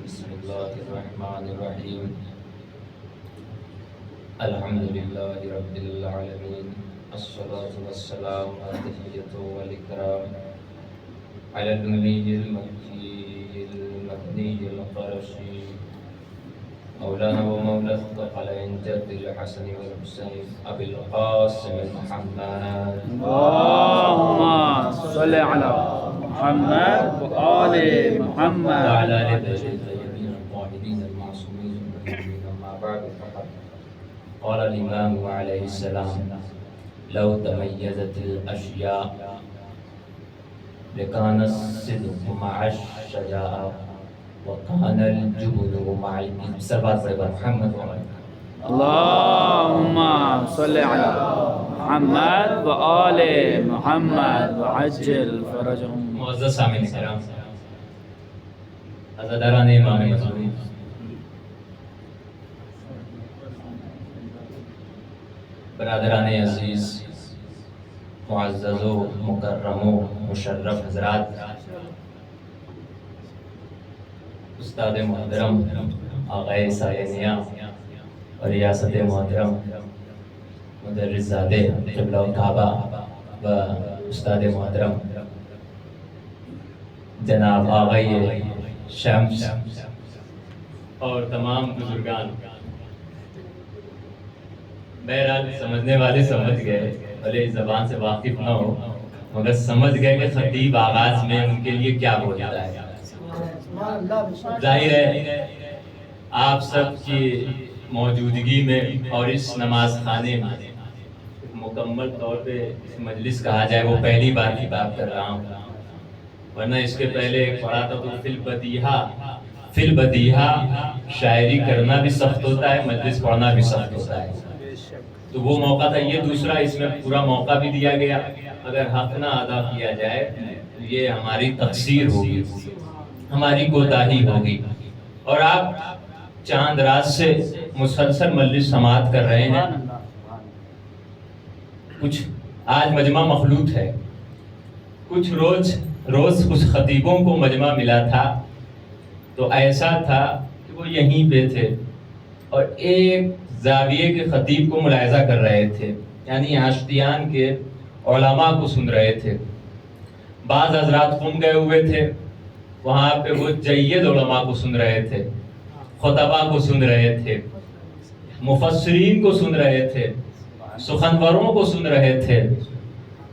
بسم الله الرحمن الرحيم الحمد لله رب العالمين الصلاة والسلام التحية والإكرام على النبي المكي المدني القرشي مولانا ومولى الثقلين جد الحسن والحسين أبي القاسم محمد اللهم صل على محمد وآل محمد وعلى آل بيت الطيبين الطاهرين المعصومين المهديين أما بعد فقد قال الإمام عليه السلام لو تميزت الأشياء لكان الصدق مع الشجاعة وكان الجبن مع الكذب سبعة محمد اللهم صل على محمد وآل محمد وعجل فرجهم. معزز سامعین کرام، عزاداران امام مظلوم، برادران عزیز، معزز و مکرم و مشرف حضرات، استاد محترم آقای سائنیہ اور ریاست محترم مدرس زادے قبلہ کعبہ و استاد محترم جناب آغای شمس اور تمام بزرگان، بہرحال سمجھنے والے سمجھ گئے، بھلے زبان سے واقف نہ ہو مگر سمجھ گئے کہ خطیب آغاز میں ان کے لیے کیا بولتا ہے۔ ظاہر ہے آپ سب کی موجودگی میں اور اس نماز خانے میں مکمل طور پہ اس مجلس کہا جائے وہ پہلی بار کی بات کر رہا ہوں، ورنہ اس کے پہلے ایک پڑھا تھا تو فی البدیہہ شاعری کرنا بھی سخت ہوتا ہے، مجلس پڑھنا بھی سخت ہوتا ہے، تو وہ موقع تھا۔ یہ دوسرا اس میں پورا موقع بھی دیا گیا، اگر حق نہ ادا کیا جائے یہ ہماری تقصیر ہوگی، ہماری کوتاہی ہوگی، اور آپ چاند رات سے مسلسل مجلس سماعت کر رہے ہیں۔ کچھ آج مجمع مخلوط ہے، کچھ روز کچھ خطیبوں کو مجمع ملا تھا تو ایسا تھا کہ وہ یہیں پہ تھے اور ایک زاویے کے خطیب کو ملاحظہ کر رہے تھے، یعنی آشتیان کے علماء کو سن رہے تھے۔ بعض حضرات قم گئے ہوئے تھے، وہاں پہ وہ جید علماء کو سن رہے تھے، خطبہ کو سن رہے تھے، مفسرین کو سن رہے تھے، سخنوروں کو سن رہے تھے،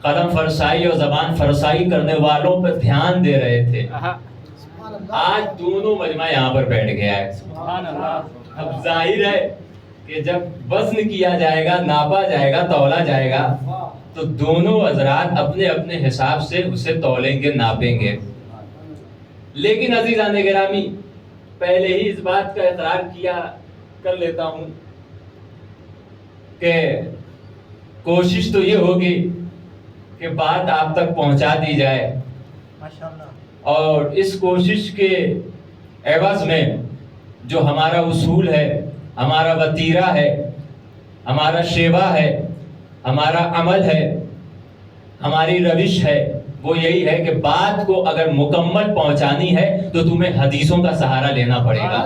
قلم فرسائی اور زبان فرسائی کرنے والوں پر دھیان دے رہے تھے۔ آج دونوں مجمع یہاں پر بیٹھ گیا ہے۔ اب ظاہر ہے کہ جب وزن کیا جائے گا، ناپا جائے گا، تولا جائے گا تو دونوں حضرات اپنے اپنے حساب سے اسے تولیں گے، ناپیں گے۔ لیکن عزیزان گرامی، پہلے ہی اس بات کا اقرار کیا کر لیتا ہوں کہ کوشش تو یہ ہوگی کہ بات آپ تک پہنچا دی جائے، اور اس کوشش کے عوض میں جو ہمارا اصول ہے، ہمارا وتیرہ ہے، ہمارا شیوا ہے، ہمارا عمل ہے، ہماری روش ہے، وہ یہی ہے کہ بات کو اگر مکمل پہنچانی ہے تو تمہیں حدیثوں کا سہارا لینا پڑے گا،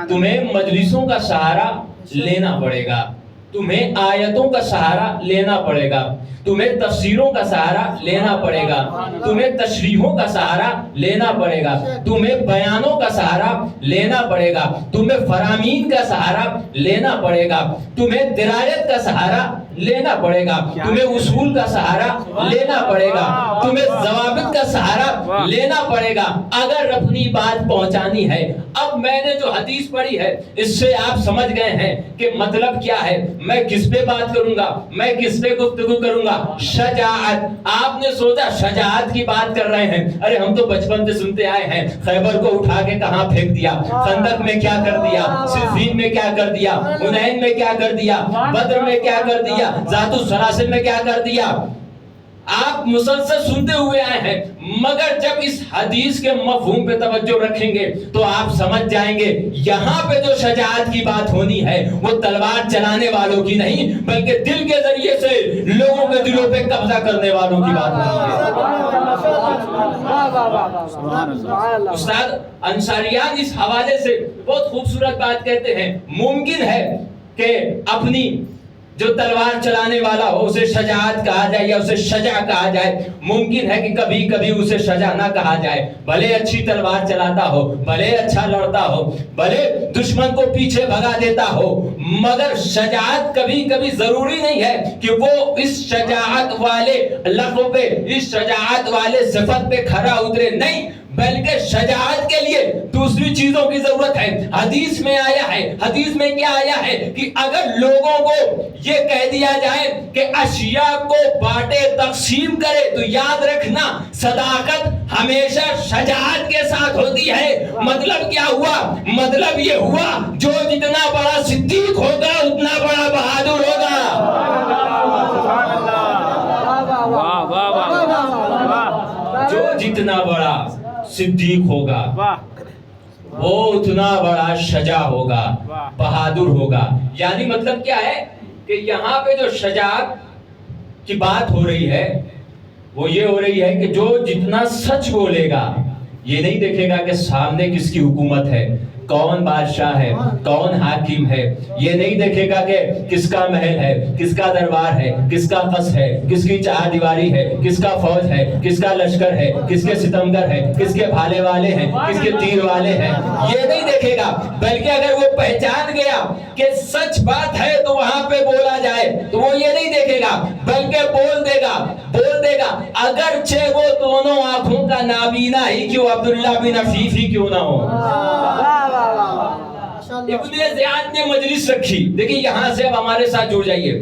تمہیں مجلسوں کا سہارا لینا پڑے گا، تمہیں آیتوں کا سہارا لینا پڑے گا، تمہیں تفسیروں کا سہارا لینا پڑے گا، تمہیں تشریحوں کا سہارا لینا پڑے گا، تمہیں بیانوں کا سہارا لینا پڑے گا، تمہیں فرامین کا سہارا لینا پڑے گا، تمہیں درایت کا سہارا لینا پڑے گا، تمہیں اصول کا سہارا لینا پڑے گا، تمہیں ضوابط کا سہارا لینا پڑے گا اگر اپنی بات پہنچانی ہے۔ اب میں نے جو حدیث پڑھی ہے اس سے آپ سمجھ گئے ہیں کہ مطلب کیا ہے، میں کس پہ بات کروں گا، میں کس پہ گفتگو کروں گا۔ شجاعت، آپ نے سوچا شجاعت کی بات کر رہے ہیں، ارے ہم تو بچپن سے سنتے آئے ہیں، خیبر کو اٹھا کے کہاں پھینک دیا، خندق میں کیا کر دیا، صفین میں کیا کر دیا، حنین میں کیا کر دیا، بدر میں کیا کر دیا، ذات السلاسل میں کیا کر دیا۔ آپ مسلسل سنتے ہوئے آئے ہیں، مگر جب اس حدیث کے مفہوم پہ توجہ رکھیں گے تو آپ سمجھ جائیں گے یہاں پہ جو شجاعت کی بات ہونی ہے وہ تلوار چلانے والوں کی نہیں، بلکہ دل کے ذریعے سے لوگوں کے دلوں پہ قبضہ کرنے والوں کی بات ہونی ہے۔ استاد انصاریان اس حوالے سے بہت خوبصورت بات کہتے ہیں، ممکن ہے کہ اپنی جو تلوار چلانے والا ہو اسے شجاعت کہا جائے یا اسے شجاع کہا جائے، ممکن ہے کہ کبھی کبھی اسے شجاع نہ کہا جائے، بھلے اچھی تلوار چلاتا ہو، بھلے اچھا لڑتا ہو، بھلے دشمن کو پیچھے بھگا دیتا ہو، مگر شجاعت کبھی کبھی ضروری نہیں ہے کہ وہ اس شجاعت والے لقب پہ، اس شجاعت والے صفت پہ کھرا اترے، نہیں، بلکہ شجاعت کے لیے دوسری چیزوں کی ضرورت ہے۔ حدیث میں آیا ہے، حدیث میں کیا آیا ہے کہ اگر لوگوں کو یہ کہہ دیا جائے کہ اشیاء کو بانٹے، تقسیم کرے، تو یاد رکھنا صداقت ہمیشہ شجاعت کے ساتھ ہوتی ہے۔ مطلب کیا ہوا؟ مطلب یہ ہوا جو جتنا بڑا صدیق ہوگا اتنا بڑا بہادر ہوگا۔ جو جتنا بڑا صدیق ہوگا وہ اتنا بڑا شجاع ہوگا، بہادر ہوگا۔ یعنی مطلب کیا ہے کہ یہاں پہ جو شجاعت کی بات ہو رہی ہے وہ یہ ہو رہی ہے کہ جو جتنا سچ بولے گا، یہ نہیں دیکھے گا کہ سامنے کس کی حکومت ہے، کون بادشاہ ہے، کون حاکم ہے، یہ نہیں دیکھے گا کہ کس کا محل ہے، کس کا دربار ہے، کس کا قصر ہے، کس کی چار دیواری ہے، کس کا فوج ہے، کس کا لشکر ہے، کس کے ستمگر ہے، کس کے بھالے والے ہیں، کس کے تیر والے ہیں، یہ نہیں دیکھے گا۔ بلکہ اگر وہ پہچان گیا کہ سچ بات ہے تو وہاں پہ بولا جائے تو وہ یہ نہیں دیکھے گا، بلکہ بول دے گا، بول دے گا، اگرچہ وہ دونوں آنکھوں کا نابینا ہی کیوں، عبداللہ بن عفیف ہی کیوں نہ ہو۔ ابن زیاد نے مجلس رکھی، دیکھیں یہاں سے اب ہمارے ساتھ جڑ جائیے۔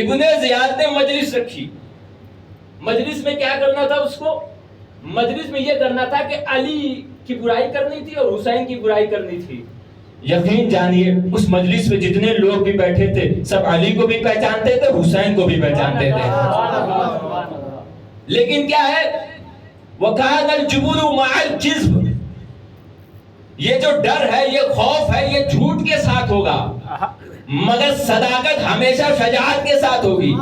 ابن زیاد نے مجلس رکھی، مجلس میں کیا کرنا تھا اس کو؟ مجلس میں یہ کرنا تھا کہ علی کی برائی کرنی تھی اور حسین کی برائی کرنی تھی۔ یقین جانیے اس مجلس میں جتنے لوگ بھی بیٹھے تھے سب علی کو بھی پہچانتے تھے، حسین کو بھی پہچانتے تھے، لیکن کیا ہے، وَكَانَ الْجُبُنُ مَعَ الْجِزْبِ، یہ جو ڈر ہے، یہ خوف ہے، یہ جھوٹ کے ساتھ ہوگا، مگر صداقت ہمیشہ شجاعت کے ساتھ ہوگی۔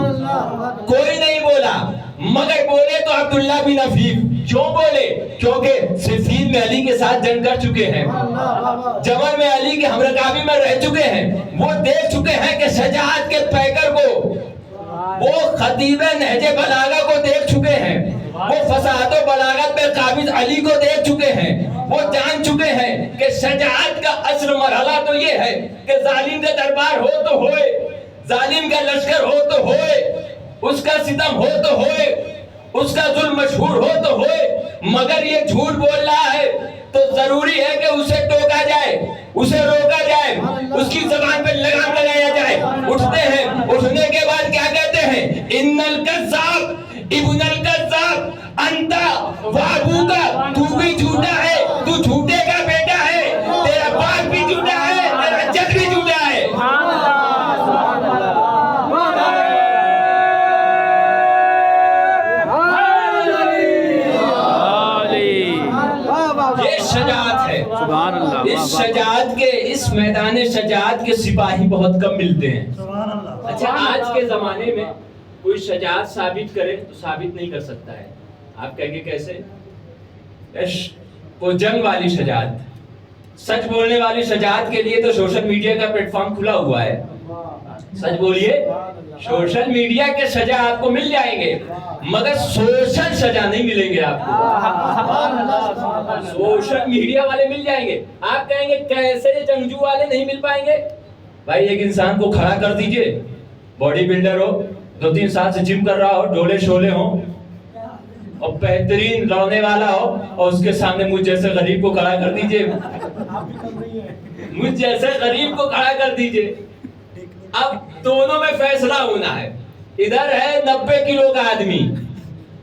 کوئی نہیں بولا، مگر بولے تو عبداللہ بن عفیف۔ کیوں بولے؟ کیونکہ صفین میں علی کے ساتھ جنگ کر چکے ہیں، جمل میں علی کے ہمرکابی میں رہ چکے ہیں، وہ دیکھ چکے ہیں کہ شجاعت کے پیکر کو، وہ خطیب نہج بلاغہ کو دیکھ چکے ہیں، وہ فصاحت و بلاغت پہ قابض علی کو دیکھ چکے ہیں، وہ جان چکے ہیں کہ شجاعت کا اصل مرحلہ تو یہ ہے کہ ظالم کا دربار ہو تو ہوئے، ظالم کا لشکر ہو تو ہوئے، اس کا ستم ہو تو ہوئے، اس کا ظلم مشہور ہو تو ہوئے، مگر یہ جھوٹ بول رہا ہے تو ضروری ہے کہ اسے ٹوکا جائے، اسے روکا جائے، اس کی زبان پہ لگام لگایا جائے۔ اٹھتے ہیں، اٹھنے کے بعد کیا کہتے ہیں؟ ان الکذاب ابن الکذاب انتا وابوکا، تو بھی جھوٹا ہے، تو جھوٹے کا بیٹا ہے، تیرا باپ بھی جھوٹا ہے، تیرا جد بھی جھوٹا ہے۔ یہ شجاعت ہے۔ اس شجاعت کے، اس میدان شجاعت کے سپاہی بہت کم ملتے ہیں۔ اچھا آج کے زمانے میں کوئی شجاعت ثابت کرے تو ثابت نہیں کر سکتا ہے۔ آپ کہیں گے کیسے؟ وہ جنگ والی شجاعت، سچ بولنے والی شجاعت کے لیے تو سوشل میڈیا کا پلیٹ فارم کھلا ہوا ہے۔ سچ بولیے، سوشل میڈیا کے شجاع آپ کو مل جائیں گے، مگر سوشل شجاع نہیں ملیں گے آپ کو۔ سوشل میڈیا والے مل جائیں گے، آپ کہیں گے کیسے جنگجو والے نہیں مل پائیں گے؟ بھائی ایک انسان کو کھڑا کر دیجئے، باڈی بلڈر ہو، 2-3 سال سے جم کر رہا ہو، ڈولے شولے ہوں اور بہترین دوڑنے والا ہو، اور اس کے سامنے مجھ جیسے غریب کو کھڑا کر دیجئے، مجھ جیسے غریب کو کھڑا کر دیجئے۔ اب دونوں میں فیصلہ ہونا ہے، ادھر ہے 90 کلو کا آدمی،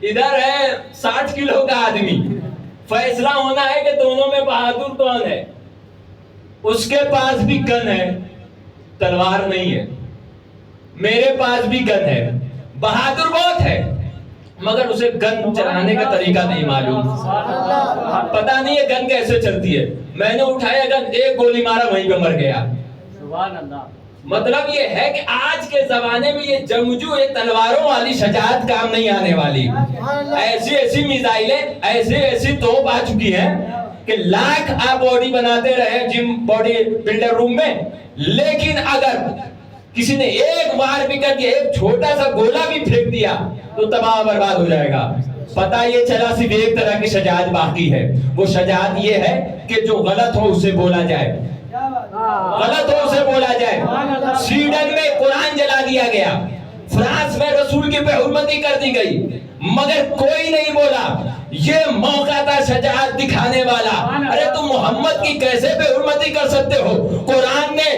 ادھر ہے 60 کلو کا آدمی، فیصلہ ہونا ہے کہ دونوں میں بہادر کون ہے۔ اس کے پاس بھی گن ہے، تلوار نہیں ہے، میرے پاس بھی گن ہے، بہادر بہت ہے مگر اسے گن چلانے کا طریقہ نہیں معلوم، پتہ نہیں یہ گن کیسے چلتی ہے. میں نے اٹھایا گن، ایک گولی مارا، وہیں پہ مر گیا. مطلب یہ ہے کہ آج کے زمانے میں یہ جنگجو، یہ تلواروں والی شجاعت کام نہیں آنے والی. ایسی ایسی میزائلیں، ایسی توپ آ چکی ہیں کہ لاکھ آپ باڈی بناتے رہے جم باڈی بلڈر روم میں، لیکن اگر کسی نے ایک بار بھی کر دیا، ایک چھوٹا سا گولا بھی پھینک دیا تو تباہ برباد ہو جائے گا. پتہ یہ چلا صرف ایک طرح کی شجاعت باقی ہے، وہ شجاعت یہ ہے کہ جو غلط ہو اسے بولا جائے، غلط ہو اسے بولا جائے. سویڈن میں قرآن جلا دیا گیا، فرانس میں رسول کی بے حرمتی کر دی گئی، مگر کوئی نہیں بولا. یہ موقع تھا شجاعت دکھانے والا. ارے تم محمد کی کیسے بے حرمتی کر سکتے ہو؟ قرآن میں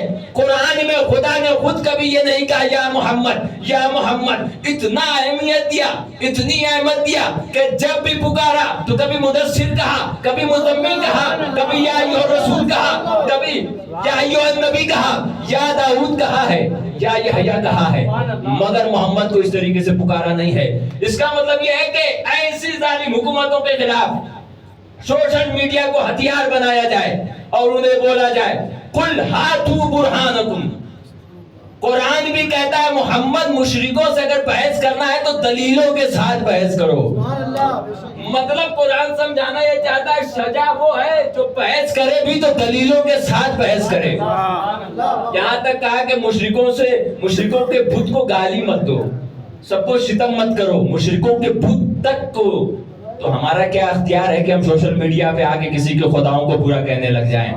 خدا نے خود کبھی یہ نہیں کہا یا محمد یا محمد. اتنا اہمیت دیا، اتنی اہمیت دیا کہ جب بھی پکارا تو کبھی مدثر کہا، کبھی مزمل کہا، کبھی یا ایھا الرسول کہا، کبھی یا ایھا النبی کہا، یا داؤد کہا ہے، یا یحییٰ کہا ہے، مگر محمد کو اس طریقے سے پکارا نہیں ہے. اس کا مطلب یہ ہے کہ ایسی ظالم حکومتوں کے خلاف سوشل میڈیا کو ہتھیار بنایا جائے اور انہیں بولا جائے قل ہاتوا برہانکم. قرآن بھی کہتا ہے محمد مشرکوں سے اگر بحث کرنا ہے تو دلیلوں کے ساتھ بحث کرو. مطلب قرآن سمجھانا یہ چاہتا ہے سزا وہ ہے جو بحث کرے بھی تو دلیلوں کے ساتھ بحث کرے. یہاں تک کہا کہ مشرکوں کے بت کو گالی مت دو، سب کو شتم مت کرو، مشرکوں کے بت تک کو. تو ہمارا کیا اختیار ہے کہ ہم سوشل میڈیا پہ آ کے کسی کے خداؤں کو برا کہنے لگ جائیں؟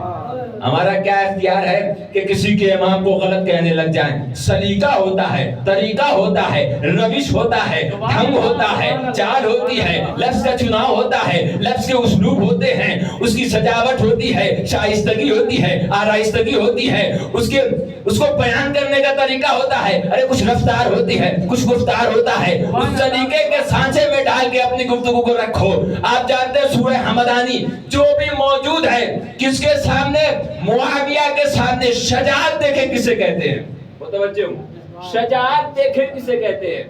ہمارا کیا اختیار ہے کہ کسی کے امام کو غلط کہنے لگ جائیں؟ سلیقہ ہوتا ہے، طریقہ ہوتا ہے، روش ہوتا ہے، ڈھنگ ہوتا ہے، چال ہوتی ہے، لفظ کا چناؤ ہوتا ہے، لفظ کے اسلوب ہوتے ہیں، اس کی سجاوٹ ہوتی ہے، شائستگی ہوتی ہے، آرائستگی ہوتی ہے، اس کو بیان کرنے کا طریقہ ہوتا ہے. ارے کچھ رفتار ہوتی ہے، کچھ گفتار ہوتا ہے، اس طریقے کے سانچے میں ڈال کے اپنی گفتگو کو رکھو. آپ جانتے ہیں سورہ حمدانی جو بھی موجود ہے، کس کے سامنے؟ معاویہ کے سامنے. شجاعت دیکھیں کسے کہتے ہیں، متوجہ ہوں، شجاعت دیکھیں کسے کہتے ہیں.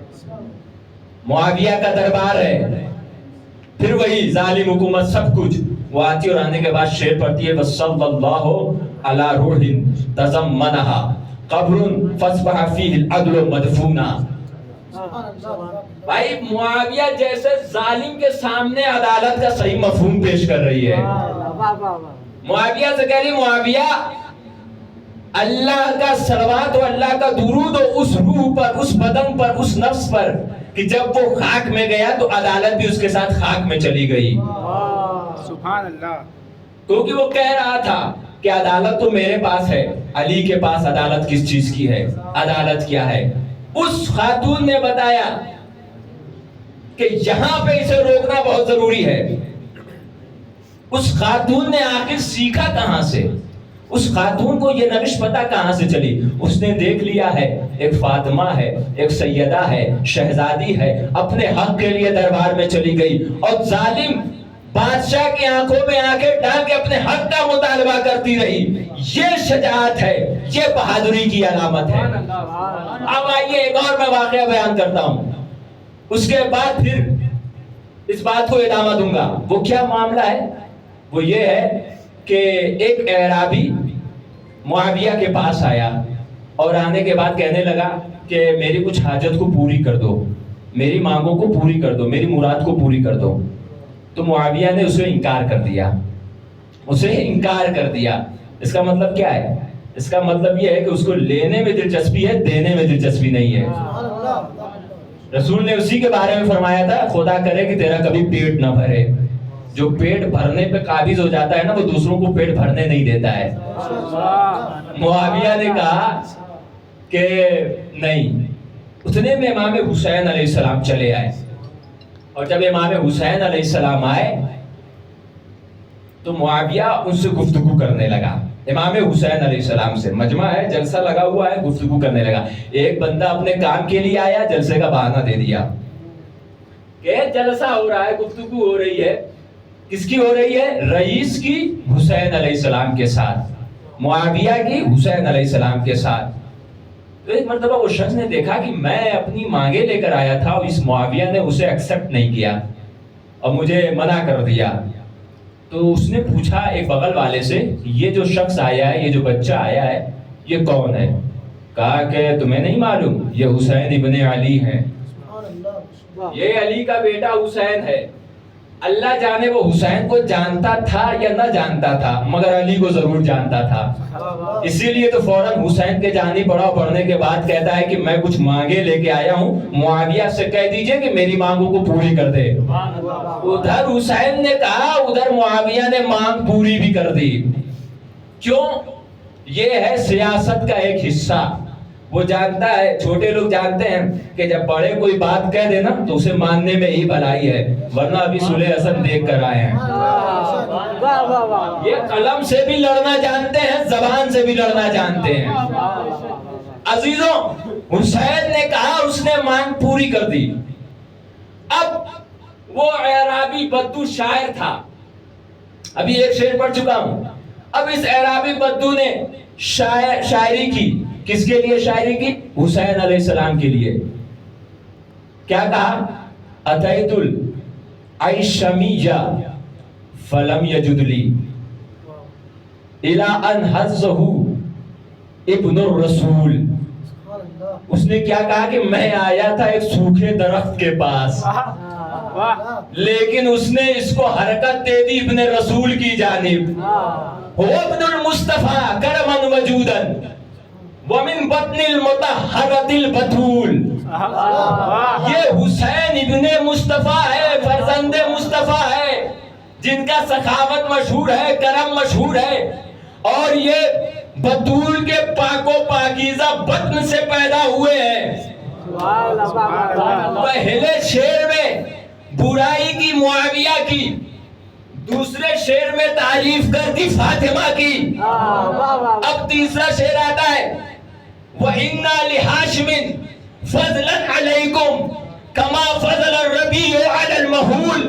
معاویہ کا دربار ہے، پھر وہی ظالم حکومت سب کچھ. وہ آتی اور آنے کے بعد شعر پڑھتی ہے وَصَلَّى اللَّهُ عَلَى رُوحٍ تَضَمَّنَهَا قَبْرٌ فَأَصْبَحَ فِيهِ الْعَدْلُ مَدْفُونًا. بھائی معاویہ جیسے ظالم کے سامنے عدالت کا صحیح مفہوم پیش کر رہی ہے. معاویہ سے کہہ رہی معاویہ اللہ کا صلوات و اللہ کا درود ہو اس روح پر، اس بدن پر، اس نفس پر کہ جب وہ خاک میں گیا تو عدالت بھی اس کے ساتھ خاک میں چلی گئی. سبحان اللہ. کیونکہ وہ کہہ رہا تھا کہ عدالت تو میرے پاس ہے، علی کے پاس عدالت کس چیز کی ہے، عدالت کیا ہے. اس خاتون نے بتایا کہ یہاں پہ اسے روکنا بہت ضروری ہے. اس خاتون نے آخر سیکھا کہاں سے؟ اس خاتون کو یہ روش پتہ کہاں سے چلی؟ اس نے دیکھ لیا ہے ایک فاطمہ ہے، ایک سیدہ ہے، شہزادی ہے، اپنے حق کے لیے دربار میں چلی گئی اور ظالم بادشاہ کی آنکھوں میں آنکھیں ڈال کے اپنے حق کا مطالبہ کرتی رہی. یہ شجاعت ہے، یہ بہادری کی علامت ہے. اب آئیے ایک اور میں واقعہ بیان کرتا ہوں، اس کے بعد پھر اس بات کو ادامہ دوں گا. وہ کیا معاملہ ہے؟ وہ یہ ہے کہ ایک اعرابی معاویہ کے پاس آیا اور آنے کے بعد کہنے لگا کہ میری کچھ حاجت کو پوری کر دو، میری مانگوں کو پوری کر دو، میری مراد کو پوری کر دو. تو معاویہ نے اسے انکار کر دیا، اسے انکار کر دیا. اس کا مطلب کیا ہے؟ اس کا مطلب یہ ہے کہ اس کو لینے میں دلچسپی ہے، دینے میں دلچسپی نہیں ہے. رسول نے اسی کے بارے میں فرمایا تھا خدا کرے کہ تیرا کبھی پیٹ نہ بھرے. جو پیٹ بھرنے پہ قابض ہو جاتا ہے نا وہ دوسروں کو پیٹ بھرنے نہیں دیتا ہے. معاویہ نے کہا کہ نہیں. اتنے میں امام حسین علیہ السلام چلے آئے اور جب امام حسین علیہ السلام آئے تو معاویہ ان سے گفتگو کرنے لگا. امام حسین علیہ السلام سے مجمع ہے، جلسہ لگا ہوا ہے، گفتگو کرنے لگا. ایک بندہ اپنے کام کے لیے آیا، جلسے کا بہانہ دے دیا کہ جلسہ ہو رہا ہے، گفتگو ہو رہی ہے. کس کی ہو رہی ہے؟ رئیس کی حسین علیہ السلام کے ساتھ، معاویہ کی حسین علیہ السلام کے ساتھ. تو ایک مرتبہ وہ شخص نے دیکھا کہ میں اپنی مانگیں لے کر آیا تھا اور اس معاویہ نے اسے ایکسیپٹ نہیں کیا اور مجھے منع کر دیا. تو اس نے پوچھا ایک بغل والے سے, یہ جو شخص آیا ہے, یہ جو بچہ آیا ہے, یہ کون ہے؟ کہا کہ تمہیں نہیں معلوم, یہ حسین ابن علی ہیں, یہ علی کا بیٹا حسین ہے. اللہ جانے وہ حسین کو جانتا تھا یا نہ جانتا تھا, مگر علی کو ضرور جانتا تھا. اسی لیے تو فوراً حسین کے جانب بڑا پڑھنے کے بعد کہتا ہے کہ میں کچھ مانگے لے کے آیا ہوں, معاویہ سے کہہ دیجئے کہ میری مانگوں کو پوری کر دے. ادھر حسین نے کہا, ادھر معاویہ نے مانگ پوری بھی کر دی. کیوں؟ یہ ہے سیاست کا ایک حصہ. وہ جانتا ہے, چھوٹے لوگ جانتے ہیں کہ جب بڑے کوئی بات کہہ دے نا تو اسے ماننے میں ہی بھلائی ہے, ورنہ ابھی صلح حسن دیکھ کر آئے ہیں. یہ قلم سے بھی لڑنا جانتے ہیں, زبان سے بھی لڑنا جانتے ہیں. عزیزوں, حسین نے کہا, اس نے مانگ پوری کر دی. اب وہ اعرابی بدو شاعر تھا, ابھی ایک شعر پڑھ چکا ہوں. اب اس اعرابی بدو نے شاعری کی. کس کے لیے شاعری کی؟ حسین علیہ السلام کے لیے. کیا کہا؟ اتیت العیشمیہ فلم یجد لی الی ان حزہ ابن الرسول. اس نے کیا کہا کہ میں آیا تھا ایک سوکھے درخت کے پاس, لیکن اس نے اس کو حرکت دے دی ابن رسول کی جانب. هو ابن المصطفى کرما وجودا ومن بطن المطہرۃ البتول. یہ حسین ابن مصطفیٰ ہے, فرزند مصطفیٰ ہے, جن کا سخاوت مشہور ہے, کرم مشہور ہے, اور یہ بطول کے پاک و پاکیزہ بطن سے پیدا ہوئے ہیں. پہلے شعر میں برائی کی معاویہ کی, دوسرے شعر میں تعریف کر دی فاطمہ کی. اب تیسرا شعر آتا ہے, وَإِنَّا لِحَاشِمٍ فَضْلًا عَلَيْكُمْ كَمَا فَضْلَ الرَّبِيعُ عَلَى الْمَحُولِ.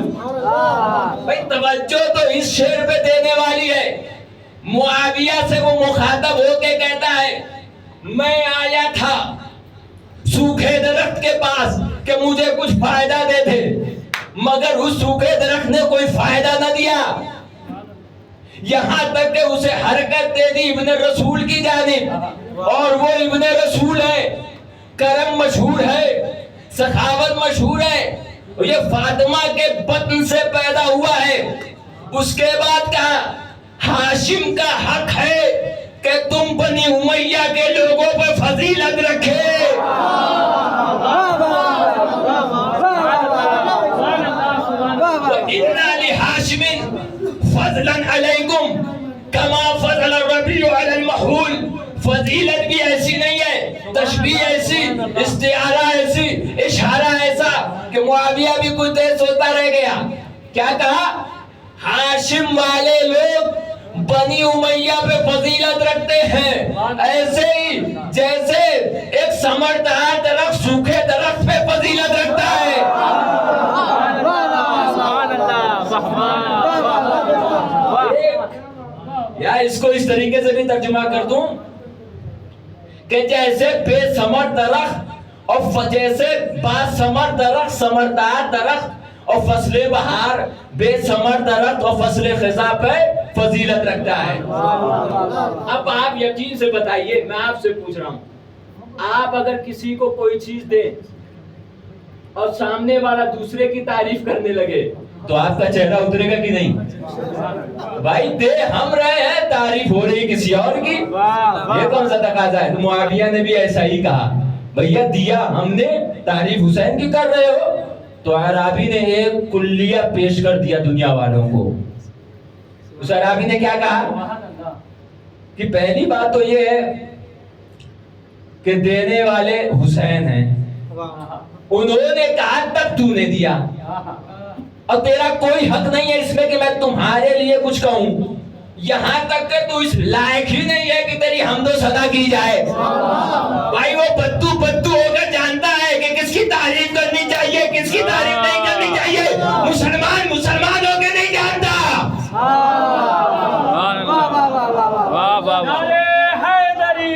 بھئی توجہ تو اس شعر پہ دینے والی ہے. معاویہ سے وہ مخاطب ہو کے کہتا ہے, میں آیا تھا سوکھے درخت کے پاس کہ مجھے کچھ فائدہ دے دے, مگر اس سوکھے درخت نے کوئی فائدہ نہ دیا, یہاں تک کہ اسے حرکت دے دی ابن رسول کی جانب. اور وہ ابن رسول ہے, کرم مشہور ہے, سخاوت مشہور ہے, یہ فاطمہ کے بطن سے پیدا ہوا ہے. اس کے بعد کہا, ہاشم کا حق ہے کہ تم بنی امیہ کے لوگوں پہ فضیلت رکھے. وَإِنَّا لِحَاشِمٍ فَضْلًا عَلَيْكُمْ كَمَا فَضْلَ الرَّبِيعُ عَلَى الْمَحُولِ. فضیلت بھی ایسی نہیں ہے, تشبیہ ایسی, استعارہ ایسی, اشارہ ایسا کہ معاویہ بھی کچھ دیر سوچتا رہ گیا. کیا کہا؟ ہاشم والے لوگ بنی امیہ پہ فضیلت رکھتے ہیں, ایسے ہی جیسے ایک ثمردار درخت سوکھے درخت پہ فضیلت رکھتا ہے. یا اس کو اس طریقے سے بھی ترجمہ کر دوں کہ جیسے بے ثمر درخت اور جیسے با ثمر درخت, ثمردار درخت اور فصل بہار, بے ثمر درخت اور فصل خزاں پہ فضیلت رکھتا ہے. اب آپ یقین سے بتائیے, میں آپ سے پوچھ رہا ہوں, آپ اگر کسی کو کوئی چیز دیں اور سامنے والا دوسرے کی تعریف کرنے لگے تو آپ کا چہرہ اترے گا کہ نہیں؟ بھائی دے ہم رہے ہیں, تعریف ہو رہی کسی اور کی, یہ کون سا تقاضا ہے؟ معاویہ نے بھی ایسا ہی کہا, بھیا دیا ہم نے, تعریف حسین کی کر رہے ہو. تو اعرابی نے ایک کلیہ پیش کر دیا دنیا والوں کو. اس اعرابی نے کیا کہا کہ پہلی بات تو یہ ہے کہ دینے والے حسین ہیں, انہوں نے کہا تب تو نے دیا, اور تیرا کوئی حق نہیں ہے اس میں کہ میں تمہارے لیے کچھ کہوں, یہاں تک کہ تو اس لائق ہی نہیں ہے کہ تیری حمد و ثنا کی جائے. بھائی وہ بدو بدو ہو کر جانتا ہے کہ کس کی تعریف کرنی چاہیے, کس کی تعریف نہیں کرنی چاہیے. مسلمان مسلمان ہو کے نہیں جانتا. حیدری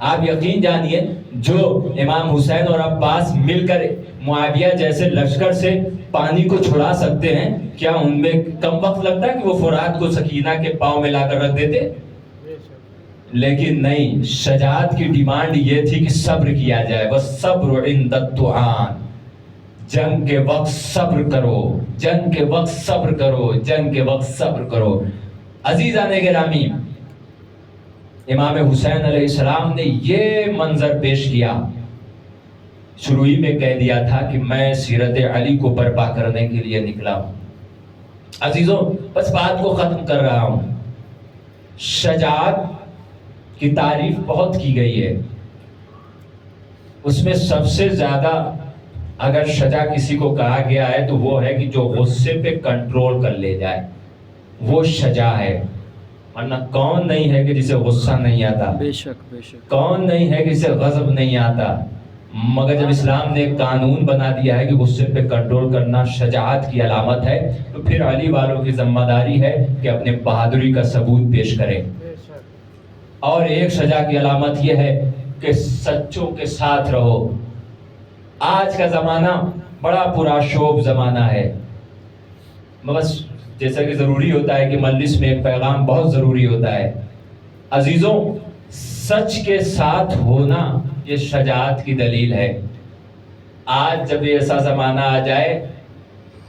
آپ یقین جانیے جو امام حسین اور عباس مل کر معاویہ جیسے لشکر سے پانی کو چھڑا سکتے ہیں، کیا ان میں کم وقت لگتا ہے کہ وہ فرات کو سکینہ کے پاؤں میں لا کر رکھ دیتے؟ لیکن نہیں، شجاعت کی ڈیمانڈ یہ تھی کہ صبر کیا جائے، والصبر عند الطعان، جنگ کے وقت صبر کرو، جنگ کے وقت صبر کرو، جنگ کے وقت صبر کرو۔ عزیزان گرامی، امام حسین علیہ السلام نے یہ منظر پیش کیا، شروع ہی میں کہہ دیا تھا کہ میں سیرت علی کو برپا کرنے کے لیے نکلا ہوں۔ عزیزوں، بس بات کو ختم کر رہا ہوں۔ شجاعت کی تعریف بہت کی گئی ہے، اس میں سب سے زیادہ اگر شجاع کسی کو کہا گیا ہے تو وہ ہے کہ جو غصے پہ کنٹرول کر لے جائے، وہ شجاع ہے۔ ورنہ کون نہیں ہے کہ جسے غصہ نہیں آتا، بے شک بے شک، کون نہیں ہے کہ جسے غضب نہیں آتا، مگر جب اسلام نے ایک قانون بنا دیا ہے کہ غصے پہ کنٹرول کرنا شجاعت کی علامت ہے، تو پھر علی والوں کی ذمہ داری ہے کہ اپنے بہادری کا ثبوت پیش کریں۔ اور ایک شجاع کی علامت یہ ہے کہ سچوں کے ساتھ رہو۔ آج کا زمانہ بڑا پرآشوب زمانہ ہے، بس جیسا کہ ضروری ہوتا ہے کہ مجلس میں ایک پیغام بہت ضروری ہوتا ہے۔ عزیزوں، سچ کے ساتھ ہونا یہ شجاعت کی دلیل ہے۔ آج جب ایسا زمانہ آ جائے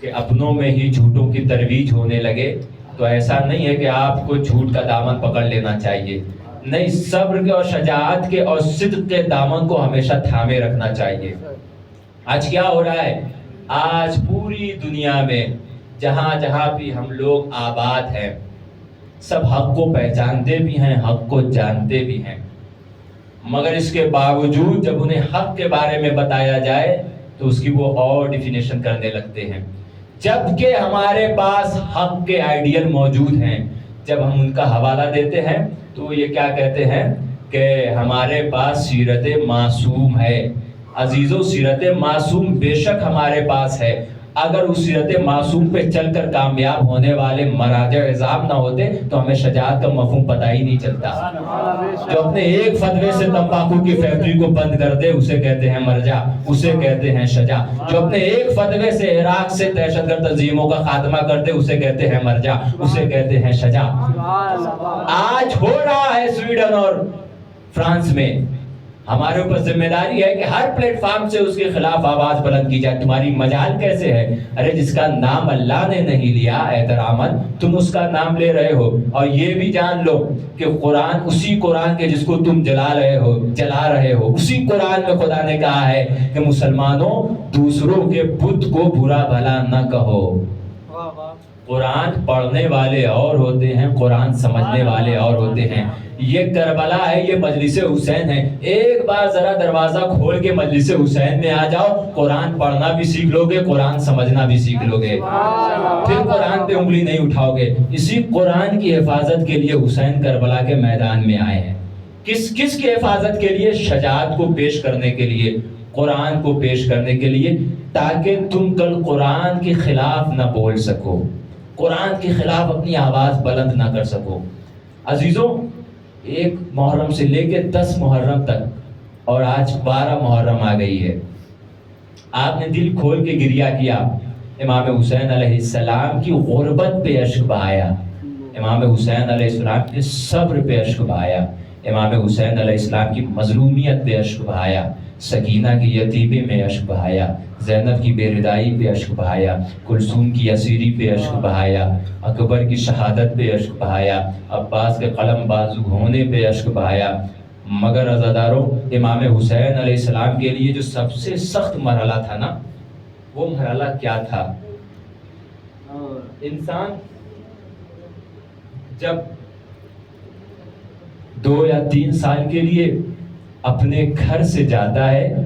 کہ اپنوں میں ہی جھوٹوں کی ترویج ہونے لگے تو ایسا نہیں ہے کہ آپ کو جھوٹ کا دامن پکڑ لینا چاہیے، نہیں، صبر کے اور شجاعت کے اور صدق کے دامن کو ہمیشہ تھامے رکھنا چاہیے۔ آج کیا ہو رہا ہے؟ آج پوری دنیا میں جہاں جہاں بھی ہم لوگ آباد ہیں، سب حق کو پہچانتے بھی ہیں، حق کو جانتے بھی ہیں، مگر اس کے باوجود جب انہیں حق کے بارے میں بتایا جائے تو اس کی وہ اور ڈیفینیشن کرنے لگتے ہیں، جبکہ ہمارے پاس حق کے آئیڈیل موجود ہیں۔ جب ہم ان کا حوالہ دیتے ہیں تو یہ کیا کہتے ہیں کہ ہمارے پاس سیرت معصوم ہے۔ عزیزو، سیرت معصوم بے شک ہمارے پاس ہے، اگر اس سیرت معصوم پہ چل کر کامیاب ہونے والے مراجع عظام نہ ہوتے تو ہمیں شجاعت کا مفہوم پتہ ہی نہیں چلتا۔ جو اپنے ایک فتوے سے تمباکو کی فیکٹری کو بند کر دے اسے کہتے ہیں مرجع، اسے کہتے ہیں شجاع۔ جو اپنے ایک فتوے سے عراق سے دہشت گرد تنظیموں کا خاتمہ کر دے اسے کہتے ہیں مرجع، اسے کہتے ہیں شجاع۔ آج ہو رہا ہے سویڈن اور فرانس میں، ہمارے اوپر ذمہ داری ہے کہ ہر پلیٹ فارم سے اس کے خلاف آواز بلند کی جائے۔ تمہاری مجال کیسے ہے؟ ارے جس کا نام اللہ نے نہیں لیا احتراماً، تم اس کا نام لے رہے ہو۔ اور یہ بھی جان لو کہ قرآن، اسی قرآن کے جس کو تم جلا رہے ہو، اسی قرآن میں خدا نے کہا ہے کہ مسلمانوں دوسروں کے بت کو برا بھلا نہ کہو۔ قرآن پڑھنے والے اور ہوتے ہیں، قرآن سمجھنے والے اور ہوتے ہیں۔ یہ کربلا ہے، یہ مجلس حسین ہے۔ ایک بار ذرا دروازہ کھول کے مجلس حسین میں آ جاؤ، قرآن پڑھنا بھی سیکھ لو گے، قرآن سمجھنا بھی سیکھ لو گے، پھر قرآن پہ انگلی نہیں اٹھاؤ گے۔ اسی قرآن کی حفاظت کے لیے حسین کربلا کے میدان میں آئے ہیں۔ کس کی حفاظت کے لیے؟ شجاعت کو پیش کرنے کے لیے، قرآن کو پیش کرنے کے لیے، تاکہ تم کل قرآن کے خلاف نہ بول سکو، قرآن کے خلاف اپنی آواز بلند نہ کر سکو۔ عزیزوں، 1 محرم سے لے کے 10 محرم تک اور آج 12 محرم آ گئی ہے، آپ نے دل کھول کے گریہ کیا، امام حسین علیہ السلام کی غربت پہ اشک بہایا، امام حسین علیہ السلام کے صبر پہ اشک بہایا، امام حسین علیہ السلام کی مظلومیت پہ اشک بہایا، سکینہ کی یتیمی میں اشک بہایا، زینب کی بے ردائی پہ اشک بہایا، کلثوم کی اسیری پہ اشک بہایا، اکبر کی شہادت پہ اشک بہایا، عباس کے قلم بازو ہونے پہ اشک بہایا۔ مگر عزاداروں، امام حسین علیہ السلام کے لیے جو سب سے سخت مرحلہ تھا نا، وہ مرحلہ کیا تھا؟ انسان جب 2 یا 3 سال کے لیے اپنے گھر سے جاتا ہے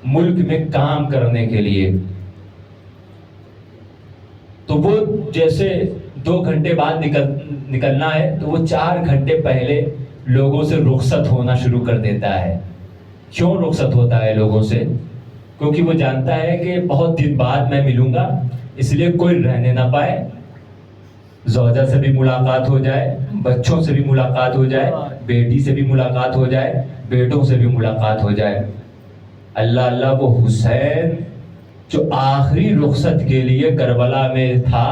ملک میں کام کرنے کے لیے، تو وہ جیسے 2 گھنٹے بعد نکلنا ہے تو وہ 4 گھنٹے پہلے لوگوں سے رخصت ہونا شروع کر دیتا ہے۔ کیوں رخصت ہوتا ہے لوگوں سے؟ کیونکہ وہ جانتا ہے کہ بہت دن بعد میں ملوں گا، اس لیے کوئی رہنے نہ پائے، زوجہ سے بھی ملاقات ہو جائے، بچوں سے بھی ملاقات ہو جائے، بیٹی سے بھی ملاقات ہو جائے، بیٹوں سے بھی ملاقات ہو جائے۔ اللہ اللہ وہ حسین جو آخری رخصت کے لیے کربلا میں تھا،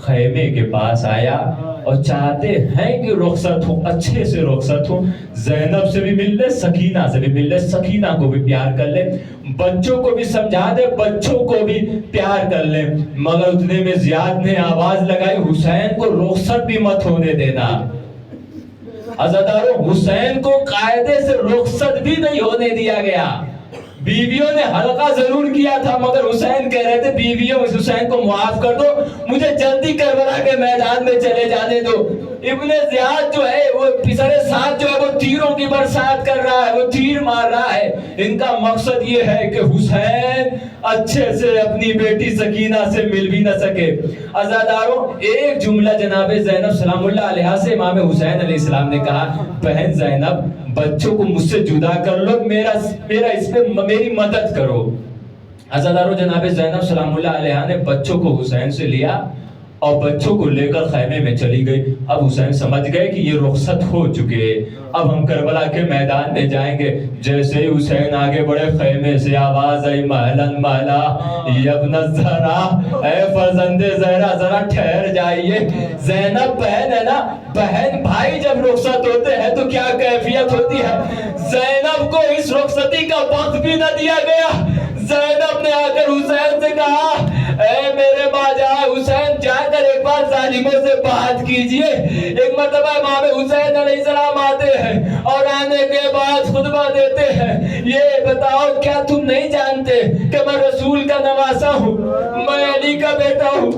خیمے کے پاس آیا اور چاہتے ہیں کہ رخصت ہوں، اچھے سے رخصت ہوں، زینب سے بھی مل لے، سکینہ سے بھی مل لے، سکینہ کو بھی پیار کر لے، بچوں کو بھی سمجھا دے، بچوں کو بھی پیار کر لے۔ مگر اتنے میں زیاد نے آواز لگائی، حسین کو رخصت بھی مت ہونے دینا۔ عزادارو، حسین کو قاعدے سے رخصت بھی نہیں ہونے دیا گیا۔ بیویوں نے حلقہ ضرور کیا تھا، مگر حسین کہہ رہے تھے بیویوں اس حسین کو معاف کر دو، مجھے جلدی کربلا کے میدان میں چلے جانے دو۔ ابن زیاد جو ہے وہ پسر ساتھ جو ہے وہ تیروں کی برسات کر رہا ہے، وہ تیر مار رہا ہے۔ ان کا مقصد یہ ہے کہ حسین اچھے سے اپنی بیٹی سکینہ سے مل بھی نہ سکے۔ عزاداروں، ایک جملہ جناب زینب سلام اللہ علیہا سے امام حسین علیہ السلام نے کہا، بہن زینب بچوں کو مجھ سے جدا کر لو، میرا اس پہ میری مدد کرو۔ عزاداروں، جناب زینب سلام اللہ علیہا نے بچوں کو حسین سے لیا اور بچوں کو لے کر خیمے میں چلی گئی۔ اب حسین سمجھ گئے کہ یہ رخصت ہو چکے، اب ہم کربلا کے میدان میں جائیں گے۔ جیسے ہی حسین آگے بڑھے، خیمے سے آواز آئی، مہلن مہلا یبن الزہرا، اے فرزند زہرا ذرا ٹھہر جائیے۔ زینب بہن ہے نا، بہن بھائی جب رخصت ہوتے ہیں تو کیا کیفیت ہوتی ہے۔ زینب کو اس رخصتی کا وقت بھی نہ دیا گیا۔ زینب نے آ کر حسین سے کہا، اے میرے باجا حسین، جا کر ایک بار ظالموں سے بات کیجئے۔ ایک مرتبہ امام حسین علیہ السلام آتے ہیں اور آنے کے بعد خطبہ دیتے ہیں، یہ بتاؤ کیا تم نہیں جانتے کہ میں رسول کا نواسا ہوں، میں علی کا بیٹا ہوں،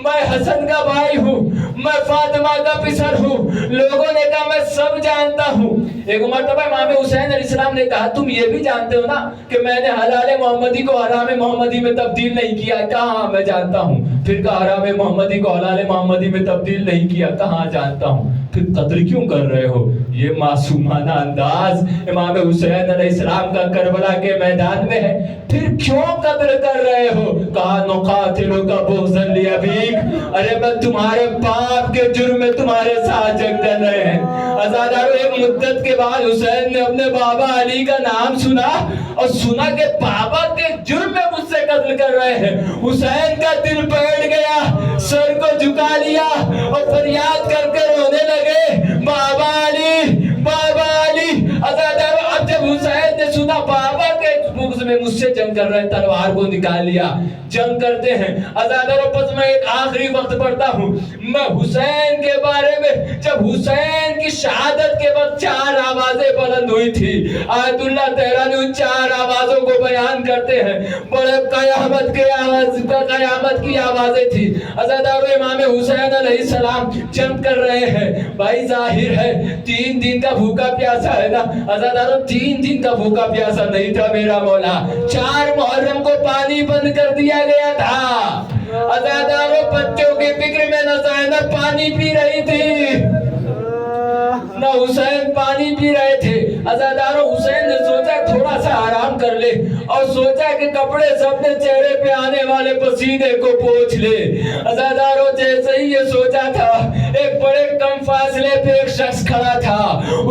میں حسن کا بھائی ہوں، میں فاطمہ کا پسر ہوں۔ لوگوں نے کہا میں سب جانتا ہوں۔ ایک مرتبہ امام حسین علیہ السلام نے کہا، تم یہ بھی جانتے ہو نا کہ میں نے حلال محمدی کو حرام محمدی میں تبدیل نہیں کیا؟ کہاں میں جانتا ہوں۔ پھر کہا حرام محمدی کو حلال محمدی میں تبدیل نہیں کیا؟ کہاں جانتا ہوں۔ پھر قتل کیوں کر رہے ہو؟ یہ معصومانہ انداز امام حسین علیہ السلام کا کربلا کے میدان میں ہے۔ پھر کیوں قتل کر رہے ہو؟ کہا نقاتلک بغضا لابیک، ارے میں تمہارے باپ کے جرم میں تمہارے ساتھ جنگ کر رہے ہیں۔ عزادارو، ایک مدت کے بعد حسین نے اپنے بابا علی کا نام سنا اور سنا کہ بابا کے جرم میں مجھ سے قتل کر رہے ہیں۔ حسین کا دل بیٹھ گیا، سر کو جھکا لیا اور فریاد کر کے رونے لگے، بابا علی، بابا علی۔ عزادارو، اب جب حسین نے سنا بابا کے بغض میں مجھ سے جنگ کر رہے ہیں، تلوار کو نکال لیا، جنگ کرتے ہیں۔ عزادارو، پس میں ایک آخری وقت پڑھتا ہوں میں حسین کے بارے میں۔ جب حسین کی شہادت کے وقت 4 آوازیں بلند ہوئی تھی، آیت اللہ تہرانی ان 4 آوازوں کو بیان کرتے ہیں، بڑے قیامت کی آوازیں تھی۔ عزادارو، امام حسین علیہ السلام جنگ کر رہے ہیں۔ بھائی ظاہر ہے 3 دن کا بھوکا پیاسا ہے نا۔ عزادارو، 3 دن کا بھوکا پیاسا نہیں تھا میرا مولا، 4 محرم کو پانی بند کر دیا گیا تھا۔ عزادارو، بچوں کی فکر میں نہ زینب پانی پی رہی تھی نہ حسین پانی پی رہے تھے۔ عزادارو، حسین نے سوچا تھوڑا سا آرام کر لے اور سوچا کہ کپڑے سب نے چہرے پہ آنے والے پسینے کو پوچھ لے۔ عزادارو، جیسے ہی یہ سوچا تھا، ایک بڑے کم فاصلے پہ ایک شخص کھڑا تھا،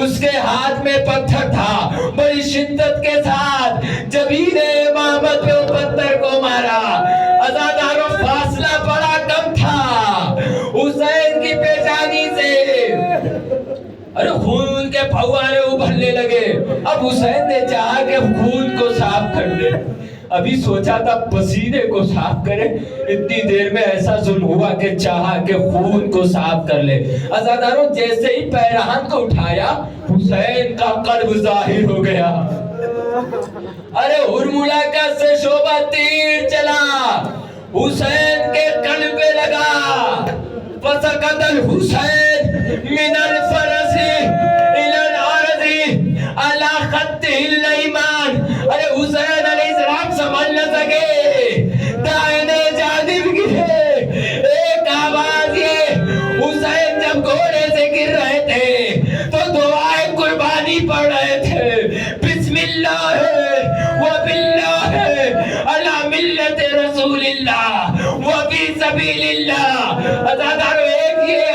اس کے ہاتھ میں پتھر تھا، بڑی شدت کے ساتھ جبین امامت پہ وہ پتھر کو مارا۔ عزادارو، فاصلہ بڑا کم تھا حسین کی پیشانی سے، ارے خون کے پھوارے ابھرنے لگے۔ اب حسین نے چاہا کہ خون کو صاف کر لے، ابھی سوچا تھا پسینے کو صاف کرے، اتنی دیر میں ایسا ظلم ہوا کہ چاہا کہ خون کو صاف کر لے۔ عزادارو، جیسے ہی پیرہن کو اٹھایا، حسین کا قلب ظاہر ہو گیا۔ ارے ہرملا کا سے شعبہ تیر چلا، حسین کے قلب پہ لگا۔ فسقط الحسین من الفرس الى الارض على خطه الایمان۔ ارے حسین علیہ السلام سمجھ نہ سکے، دائنے جانب گرے۔ ایک آواز یہ، حسین جب گھوڑے سے گر رہے تھے تو دعائیں قربانی پڑھ رہے تھے، بسم اللہ وباللہ علی ملت رسول اللہ وفی سبیل اللہ۔ عزادارو، ایک